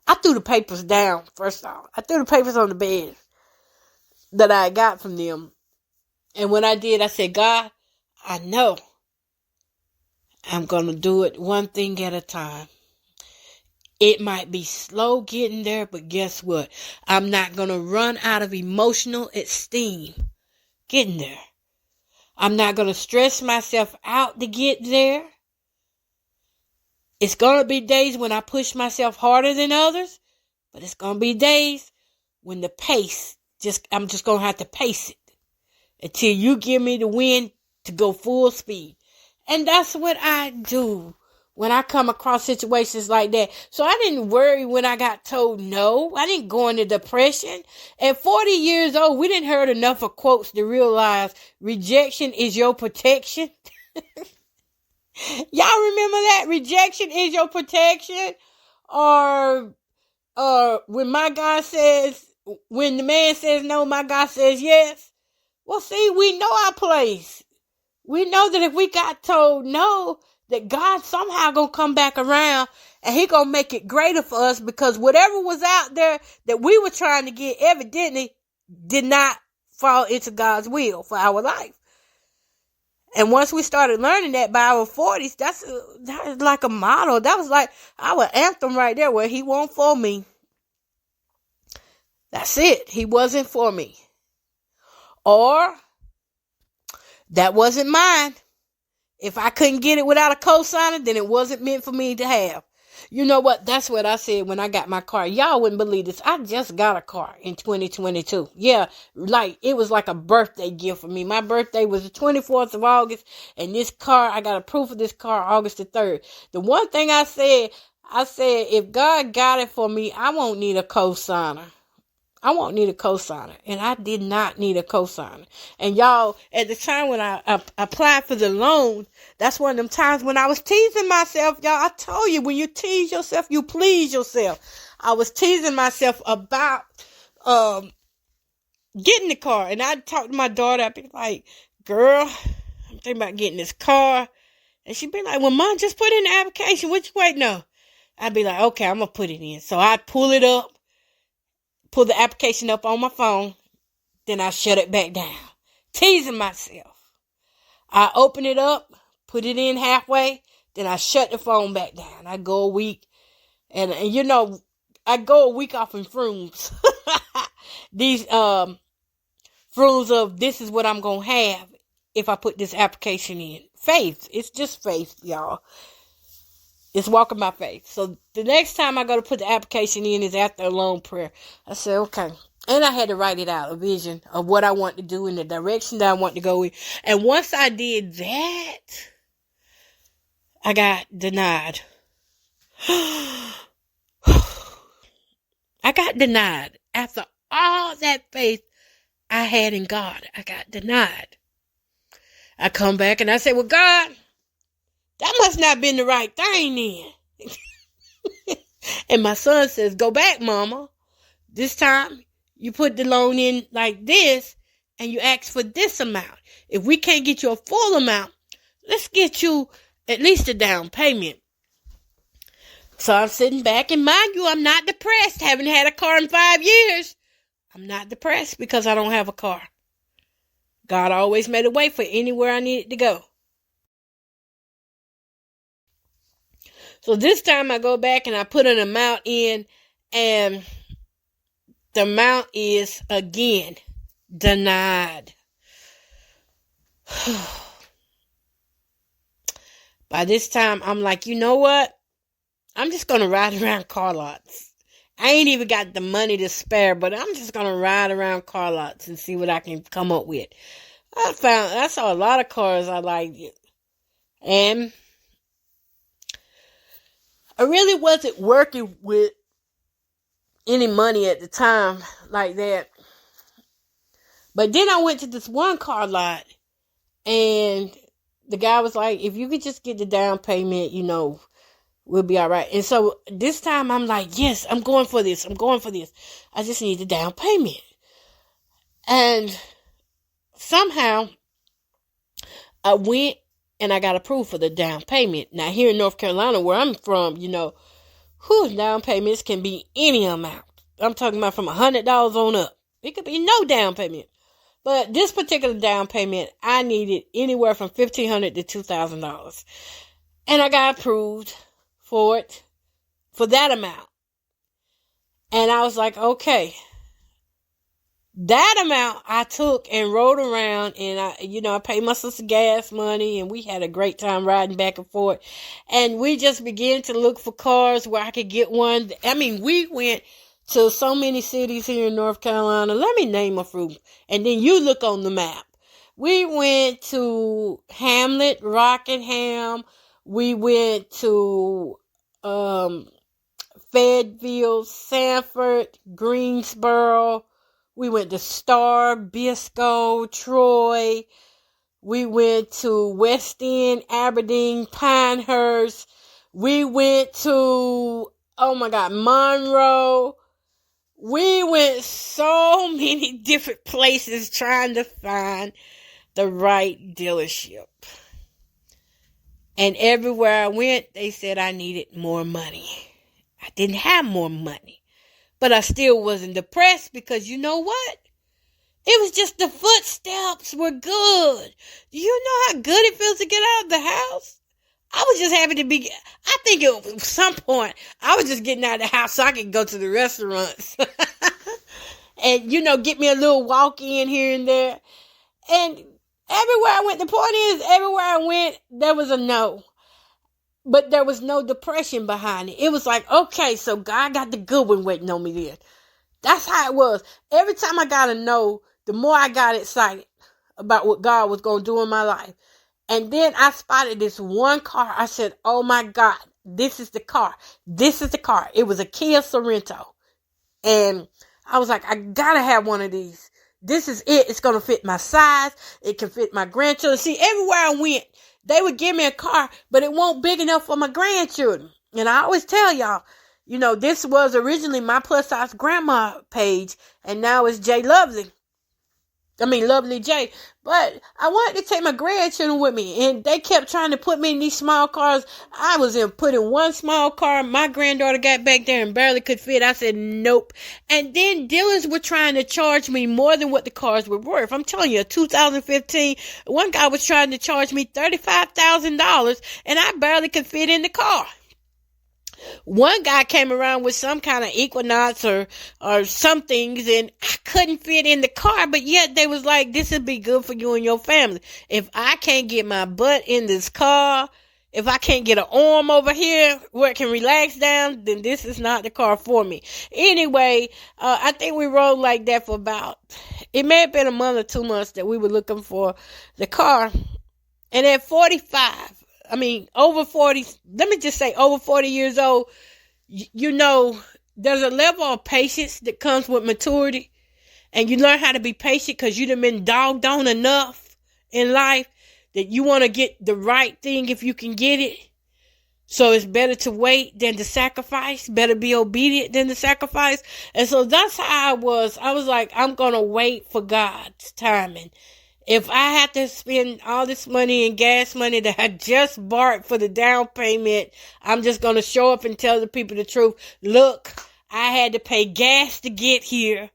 I threw the papers down, first off. I threw the papers on the bed that I got from them. And when I did, I said, God, I know I'm going to do it one thing at a time. It might be slow getting there, but guess what? I'm not going to run out of emotional esteem getting there. I'm not going to stress myself out to get there. It's going to be days when I push myself harder than others, but it's going to be days when the pace, I'm just going to have to pace it until you give me the wind to go full speed. And that's what I do when I come across situations like that. So I didn't worry when I got told no. I didn't go into depression. At 40 years old, we didn't heard enough of quotes to realize rejection is your protection. Y'all remember that? Rejection is your protection? Or when the man says no, my God says yes. Well, see, we know our place. We know that if we got told no, that God somehow gonna come back around and he gonna make it greater for us, because whatever was out there that we were trying to get evidently did not fall into God's will for our life. And once we started learning that by our 40s, that is like a motto. That was like our anthem right there, where he won't for me. That's it. He wasn't for me. Or that wasn't mine. If I couldn't get it without a cosigner, then it wasn't meant for me to have. You know what? That's what I said when I got my car. Y'all wouldn't believe this. I just got a car in 2022. Yeah, it was like a birthday gift for me. My birthday was the 24th of August, and this car, I got a proof of this car August the 3rd. The one thing I said, if God got it for me, I won't need a cosigner. I won't need a cosigner. And I did not need a cosigner. And y'all, at the time when I applied for the loan, that's one of them times when I was teasing myself. Y'all, I told you, when you tease yourself, you please yourself. I was teasing myself about getting the car. And I'd talk to my daughter. I'd be like, girl, I'm thinking about getting this car. And she'd be like, well, Mom, just put in the application. What you waiting on? I'd be like, okay, I'm going to put it in. So I'd pull it up. Pull the application up on my phone, then I shut it back down. Teasing myself. I open it up, put it in halfway, then I shut the phone back down. I go a week, and I go a week off in frumes. These frumes of this is what I'm going to have if I put this application in. Faith. It's just faith, y'all. It's walking by faith. So the next time I go to put the application in is after a long prayer. I said, okay. And I had to write it out, a vision of what I want to do in the direction that I want to go in. And once I did that, I got denied. I got denied. After all that faith I had in God, I got denied. I come back and I say, well, God, that must not have been the right thing then. And my son says, go back, Mama. This time you put the loan in like this and you ask for this amount. If we can't get you a full amount, let's get you at least a down payment. So I'm sitting back, and mind you, I'm not depressed. Haven't had a car in 5 years. I'm not depressed because I don't have a car. God always made a way for anywhere I needed to go. So this time I go back and I put an amount in, and the amount is again denied. By this time, I'm like, you know what? I'm just going to ride around car lots. I ain't even got the money to spare, but I'm just going to ride around car lots and see what I can come up with. I saw a lot of cars I liked. And I really wasn't working with any money at the time like that. But then I went to this one car lot, and the guy was like, if you could just get the down payment, we'll be all right. And so this time I'm like, yes, I'm going for this. I just need the down payment. And somehow I went and I got approved for the down payment. Now here in North Carolina, where I'm from, down payments can be any amount. I'm talking about from $100 on up. It could be no down payment. But this particular down payment, I needed anywhere from $1,500 to $2,000. And I got approved for it, for that amount. And I was like, okay. That amount I took and rode around, and I paid my sister gas money, and we had a great time riding back and forth. And we just began to look for cars where I could get one. I mean, we went to so many cities here in North Carolina. Let me name a few, and then you look on the map. We went to Hamlet, Rockingham. We went to Fayetteville, Sanford, Greensboro. We went to Star, Bisco, Troy. We went to West End, Aberdeen, Pinehurst. We went to, Monroe. We went so many different places trying to find the right dealership. And everywhere I went, they said I needed more money. I didn't have more money. But I still wasn't depressed because you know what? It was just the footsteps were good. Do you know how good it feels to get out of the house? I was just happy to be, I think at some point, I was just getting out of the house so I could go to the restaurants. And, get me a little walk in here and there. And everywhere I went, the point is, everywhere I went, there was a no. But there was no depression behind it. It was like, okay, so God got the good one waiting on me then. That's how it was. Every time I got a no, the more I got excited about what God was going to do in my life. And then I spotted this one car. I said, oh my God, this is the car. This is the car. It was a Kia Sorento. And I was like, I got to have one of these. This is it. It's going to fit my size. It can fit my grandchildren. See, everywhere I went, they would give me a car, but it wasn't big enough for my grandchildren. And I always tell y'all, this was originally my plus size grandma page, and now it's Lovely J. But I wanted to take my grandchildren with me, and they kept trying to put me in these small cars. I was put in one small car. My granddaughter got back there and barely could fit. I said, nope. And then dealers were trying to charge me more than what the cars were worth. I'm telling you, 2015, one guy was trying to charge me $35,000, and I barely could fit in the car. One guy came around with some kind of Equinox or some things, and I couldn't fit in the car, but yet they was like, this would be good for you and your family. If I can't get my butt in this car, If I can't get an arm over here where it can relax down, then this is not the car for me. Anyway, I think we rode like that for it may have been a month or 2 months that we were looking for the car. And at 45, over 40, let me just say over 40 years old, there's a level of patience that comes with maturity. And you learn how to be patient because you done been dogged on enough in life that you want to get the right thing if you can get it. So it's better to wait than to sacrifice. Better be obedient than to sacrifice. And so that's how I was. I was like, I'm going to wait for God's timing. If I have to spend all this money in gas money that I just borrowed for the down payment, I'm just going to show up and tell the people the truth. Look, I had to pay gas to get here.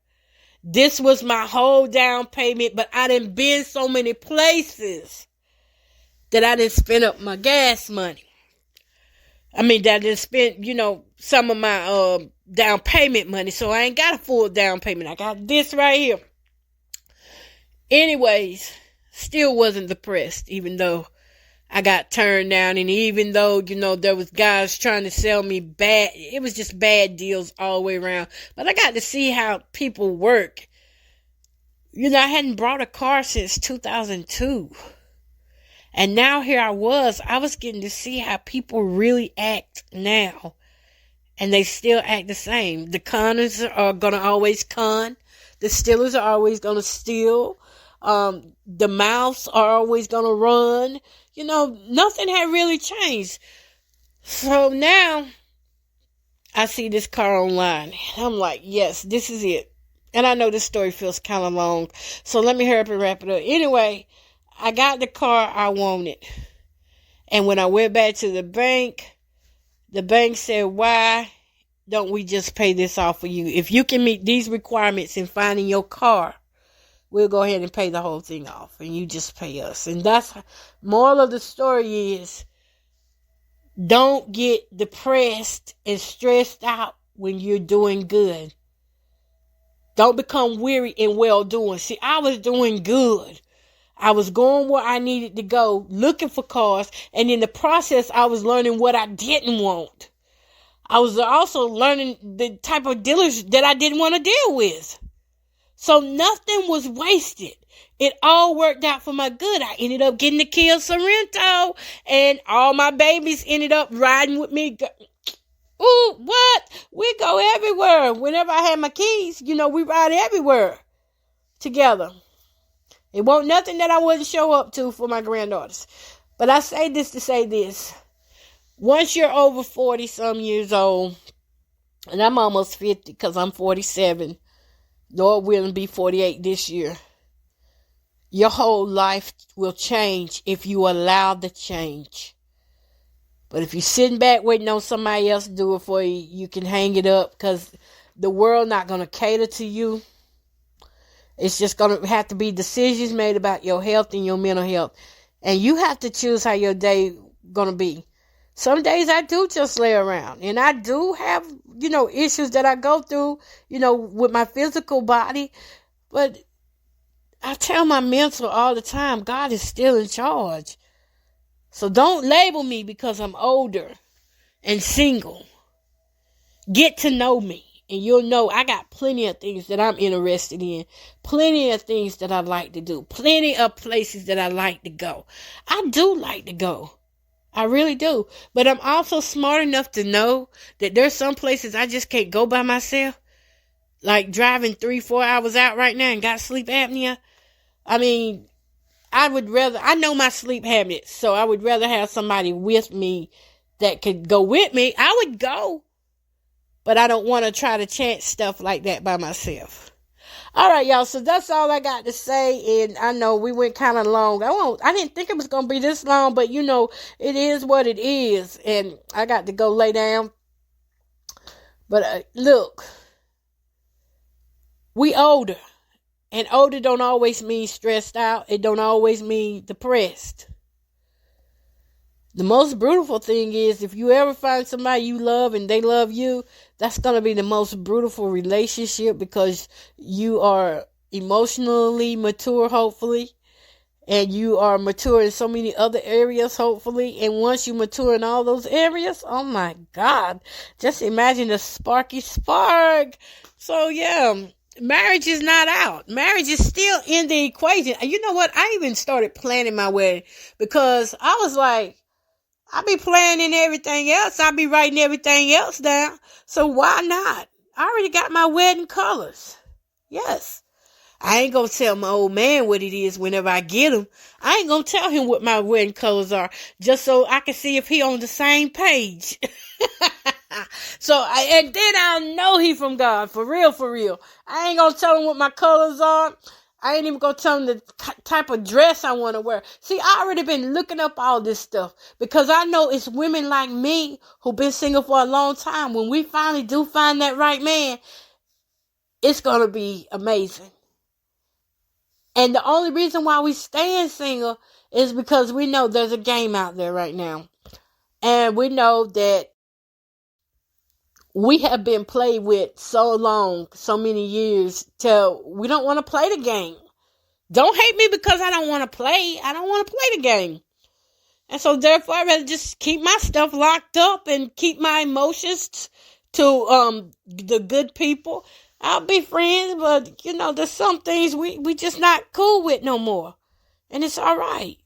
This was my whole down payment, but I done been so many places that I didn't spend up my gas money. That I didn't spend, some of my down payment money. So I ain't got a full down payment. I got this right here. Anyways, still wasn't depressed, even though I got turned down. And even though, there was guys trying to sell me bad, it was just bad deals all the way around. But I got to see how people work. I hadn't bought a car since 2002. And now here I was getting to see how people really act now. And they still act the same. The conners are going to always con. The stealers are always going to steal. The mouths are always going to run. Nothing had really changed. So now I see this car online. I'm like, yes, this is it. And I know this story feels kind of long. So let me hurry up and wrap it up. Anyway, I got the car I wanted. And when I went back to the bank said, why don't we just pay this off for you? If you can meet these requirements in finding your car, we'll go ahead and pay the whole thing off. And you just pay us. And that's, moral of the story is, don't get depressed and stressed out when you're doing good. Don't become weary in well-doing. See, I was doing good. I was going where I needed to go, looking for cars. And in the process, I was learning what I didn't want. I was also learning the type of dealers that I didn't want to deal with. So nothing was wasted. It all worked out for my good. I ended up getting to Kia Sorrento. And all my babies ended up riding with me. Ooh, what? We go everywhere. Whenever I had my keys, we ride everywhere together. It wasn't nothing that I wouldn't show up to for my granddaughters. But I say this to say this. Once you're over 40 some years old, and I'm almost 50 because I'm 47, Lord willing, be 48 this year, your whole life will change if you allow the change. But if you're sitting back waiting on somebody else to do it for you, you can hang it up because the world not going to cater to you. It's just going to have to be decisions made about your health and your mental health. And you have to choose how your day going to be. Some days I do just lay around. And I do have, issues that I go through, with my physical body. But I tell my mental all the time, God is still in charge. So don't label me because I'm older and single. Get to know me. And you'll know I got plenty of things that I'm interested in. Plenty of things that I like to do. Plenty of places that I like to go. I do like to go. I really do. But I'm also smart enough to know that there's some places I just can't go by myself. Like driving 3-4 hours out right now and got sleep apnea. I know my sleep habits, so I would rather have somebody with me that could go with me. I would go, but I don't want to try to chance stuff like that by myself. All right, y'all, so that's all I got to say, and I know we went kind of long. I didn't think it was going to be this long, but, it is what it is, and I got to go lay down. But, look, we older. And older don't always mean stressed out. It don't always mean depressed. The most beautiful thing is if you ever find somebody you love and they love you, that's going to be the most beautiful relationship because you are emotionally mature, hopefully. and you are mature in so many other areas, hopefully. And once you mature in all those areas, oh my God, just imagine the sparky spark. So yeah, marriage is not out. Marriage is still in the equation. And you know what? I even started planning my wedding because I was like, I be planning everything else. I be writing everything else down. So why not? I already got my wedding colors. Yes. I ain't gonna tell my old man what it is whenever I get him. I ain't gonna tell him what my wedding colors are, just so I can see if he on the same page. And then I know he from God, for real, for real. I ain't gonna tell him what my colors are. I ain't even gonna tell him the type of dress I want to wear. See, I already been looking up all this stuff because I know it's women like me who been single for a long time. When we finally do find that right man, it's gonna be amazing. And the only reason why we staying single is because we know there's a game out there right now. And we know that we have been played with so long, so many years, till we don't want to play the game. Don't hate me because I don't want to play. I don't want to play the game. And so therefore, I'd rather just keep my stuff locked up and keep my emotions to the good people. I'll be friends, but, there's some things we just not cool with no more. And it's all right.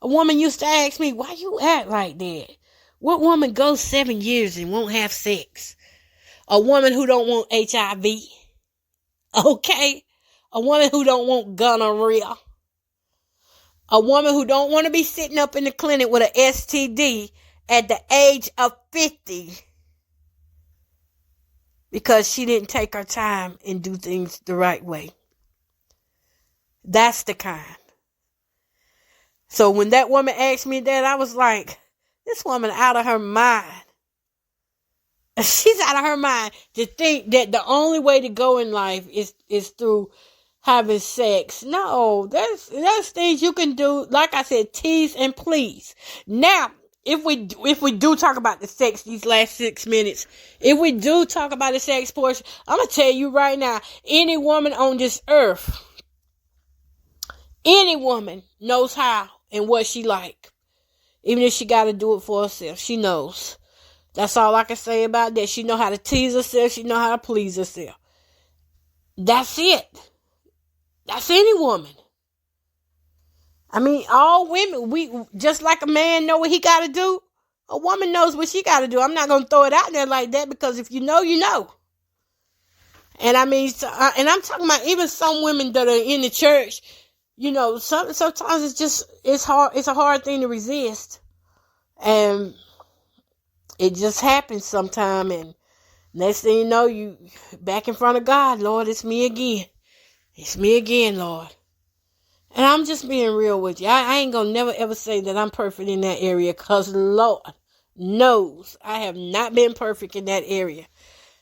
A woman used to ask me, why you act like that? What woman goes 7 years and won't have sex? A woman who don't want HIV. Okay? A woman who don't want gonorrhea. A woman who don't want to be sitting up in the clinic with an STD at the age of 50. Because she didn't take her time and do things the right way. That's the kind. So when that woman asked me that, I was like, this woman out of her mind. She's out of her mind to think that the only way to go in life is through having sex. No, there's things you can do. Like I said, tease and please. Now, if we do talk about the sex these last 6 minutes, if we do talk about the sex portion, I'm going to tell you right now, any woman on this earth, any woman knows how and what she like. Even if she got to do it for herself, she knows. That's all I can say about that. She know how to tease herself. She know how to please herself. That's it. That's any woman. I mean, all women, we just like a man know what he got to do, a woman knows what she got to do. I'm not going to throw it out there like that because if you know, you know. And I mean, and I'm talking about even some women that are in the church, sometimes it's hard. It's a hard thing to resist. And it just happens sometime. And next thing you know, you back in front of God. Lord, it's me again. It's me again, Lord. And I'm just being real with you. I ain't going to never ever say that I'm perfect in that area because Lord knows I have not been perfect in that area.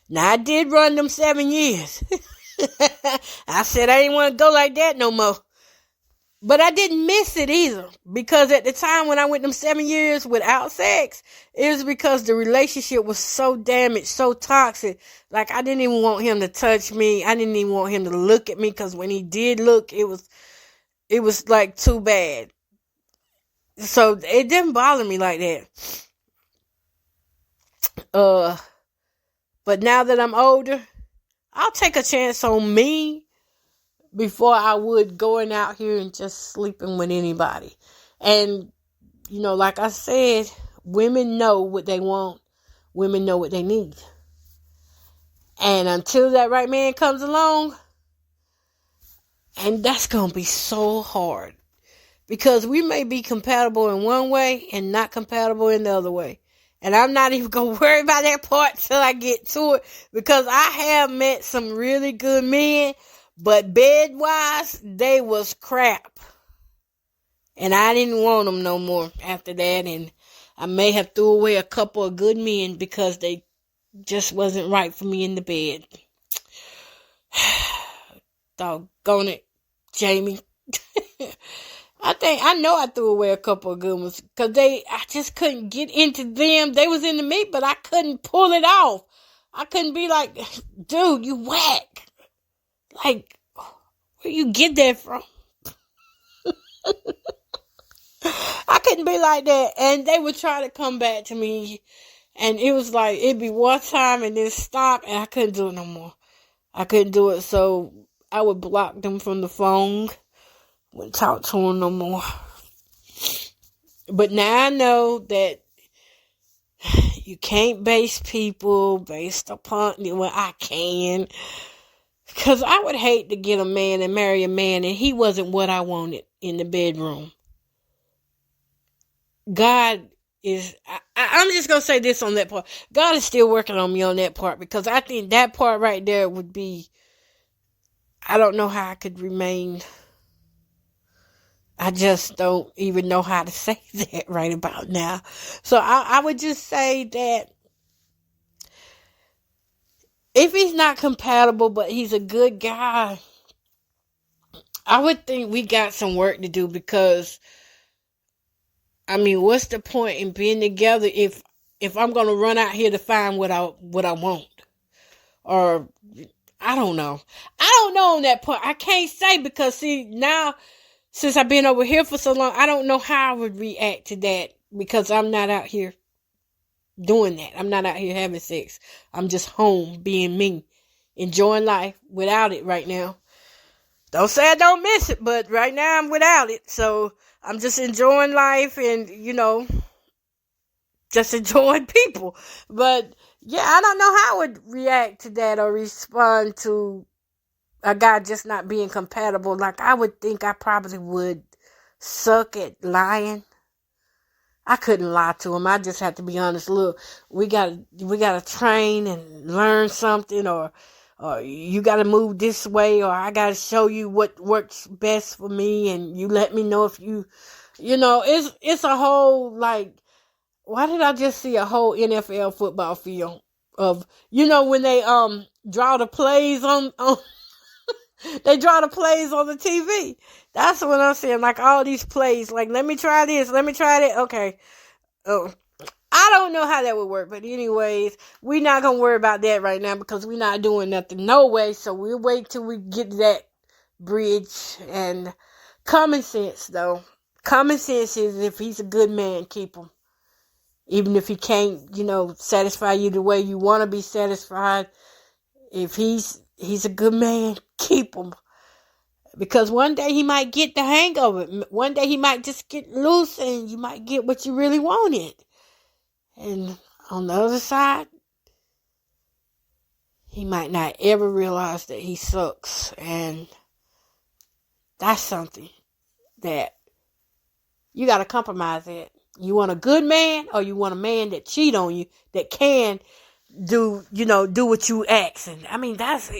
Now, I did run them 7 years. I said I didn't want to go like that no more. But I didn't miss it either because at the time when I went them 7 years without sex, it was because the relationship was so damaged, so toxic. Like I didn't even want him to touch me. I didn't even want him to look at me because when he did look, it was like too bad. So it didn't bother me like that. But now that I'm older, I'll take a chance on me before I would going out here and just sleeping with anybody. And, like I said, women know what they want. Women know what they need. And until that right man comes along, and that's going to be so hard because we may be compatible in one way and not compatible in the other way. And I'm not even going to worry about that part till I get to it because I have met some really good men, but bed-wise, they was crap. And I didn't want them no more after that. And I may have threw away a couple of good men because they just wasn't right for me in the bed. Doggone it, Jamie. I know I threw away a couple of good ones because I just couldn't get into them. They was into me, but I couldn't pull it off. I couldn't be like, dude, you whack. Like, where you get that from? I couldn't be like that. And they would try to come back to me. And it was like, it'd be one time and then stop. And I couldn't do it no more. I couldn't do it. So I would block them from the phone. Wouldn't talk to them no more. But now I know that you can't base people based upon, well, I can. Because I would hate to get a man and marry a man and he wasn't what I wanted in the bedroom. God is, I'm just going to say this on that part. God is still working on me on that part, because I think that part right there would be, I don't know how I could remain. I just don't even know how to say that right about now. So I would just say that if he's not compatible, but he's a good guy, I would think we got some work to do, because, I mean, what's the point in being together if I'm going to run out here to find what I want? Or, I don't know. I don't know on that point. I can't say, because, see, now, since I've been over here for so long, I don't know how I would react to that, because I'm not out here doing that. I'm not out here having sex. I'm just home being me, enjoying life without it right now. Don't say I don't miss it, but right now I'm without it. So I'm just enjoying life and, just enjoying people. But yeah, I don't know how I would react to that or respond to a guy just not being compatible. Like, I would think I probably would suck at lying. I couldn't lie to him. I just have to be honest. Look, we gotta train and learn something, or you gotta move this way, or I gotta show you what works best for me, and you let me know if it's a whole, like, why did I just see a whole NFL football field of, when they draw the plays on they draw the plays on the TV. That's what I'm saying. Like, all these plays. Like, let me try this. Let me try that. Okay. I don't know how that would work. But anyways, we're not going to worry about that right now, because we're not doing nothing. No way. So we'll wait till we get to that bridge. And common sense, though. Common sense is, if he's a good man, keep him. Even if he can't, satisfy you the way you want to be satisfied. If he's a good man, keep him. Because one day he might get the hang of it. One day he might just get loose and you might get what you really wanted. And on the other side, he might not ever realize that he sucks. And that's something that you got to compromise at. You want a good man, or you want a man that cheat on you, that can do what you ask. And I mean, that's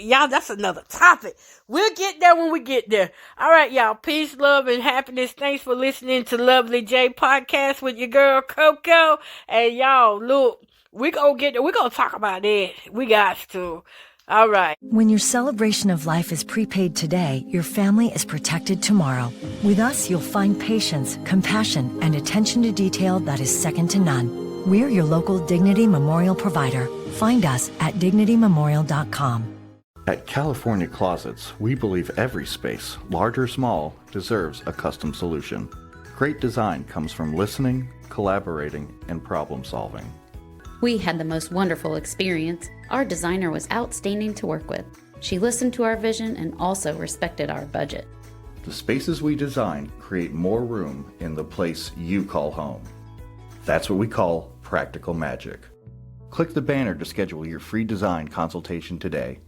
another topic. We'll get there when we get there. All right, y'all. Peace, love, and happiness. Thanks for listening to Lovely J Podcast with your girl Coco. And y'all, look, we're going to get there. We're going to talk about that. We got to. All right. When your celebration of life is prepaid today, your family is protected tomorrow. With us, you'll find patience, compassion, and attention to detail that is second to none. We're your local Dignity Memorial provider. Find us at dignitymemorial.com. At California Closets, we believe every space, large or small, deserves a custom solution. Great design comes from listening, collaborating, and problem solving. We had the most wonderful experience. Our designer was outstanding to work with. She listened to our vision and also respected our budget. The spaces we design create more room in the place you call home. That's what we call practical magic. Click the banner to schedule your free design consultation today.